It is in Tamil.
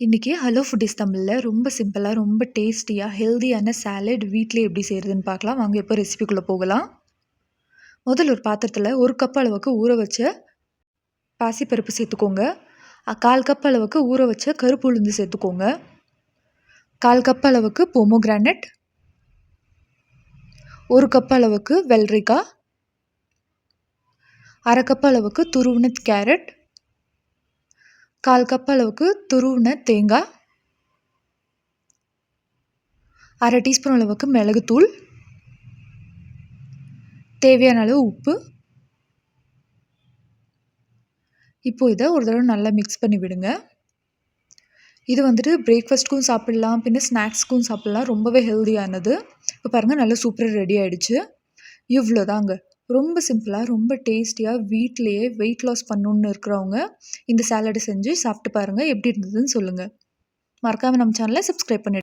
இன்னைக்கு ஹலோ ஃபுட்டிஸ் தமிழ்ல ரொம்ப சிம்பிளா, ரொம்ப டேஸ்டியா, ஹெல்தியான சாலட் வீட்லயே எப்படி செய்றதுன்னு பார்க்கலாம். வாங்க இப்போ ரெசிபிக்குள்ள போகலாம். முதல்ல ஒரு பாத்திரத்துல 1 கப் அளவுக்கு ஊற வச்ச பாசிப்பருப்பு சேர்த்துக்கோங்க. 1/4 கப் அளவுக்கு ஊற வச்ச கருப்பு உளுந்து சேர்த்துக்கோங்க. 1/4 கப் அளவுக்கு பொமோகிரானட், 1 கப் அளவுக்கு வெள்ளரிக்காய், 1/2 கப் அளவுக்கு துருவின கேரட், 1/4 கப் அளவுக்கு துருவின தேங்காய், 1/2 டீஸ்பூன் அளவுக்கு மிளகுத்தூள், தேவையான அளவு உப்பு. இப்போ இதை ஒரு தடவை நல்லா மிக்ஸ் பண்ணி விடுங்க. இது வந்துட்டு பிரேக்ஃபாஸ்ட்டுக்கும் சாப்பிடலாம், பின்ன ஸ்நாக்ஸ்க்கும் சாப்பிடலாம். ரொம்பவே ஹெல்தியானது. இப்போ பாருங்கள், நல்லா சூப்பராக ரெடி ஆகிடுச்சு. இவ்வளோதாங்க. ரொம்ப சிம்பிளாக, ரொம்ப டேஸ்டியாக வீட்டிலையே வெயிட் லாஸ் பண்ணணுன்னு இருக்கிறவங்க இந்த சாலடை செஞ்சு சாப்பிட்டு பாருங்கள். எப்படி இருந்ததுன்னு சொல்லுங்கள். மறக்காமல் நம்ம சேனலை சப்ஸ்கிரைப் பண்ணிவிடுங்க.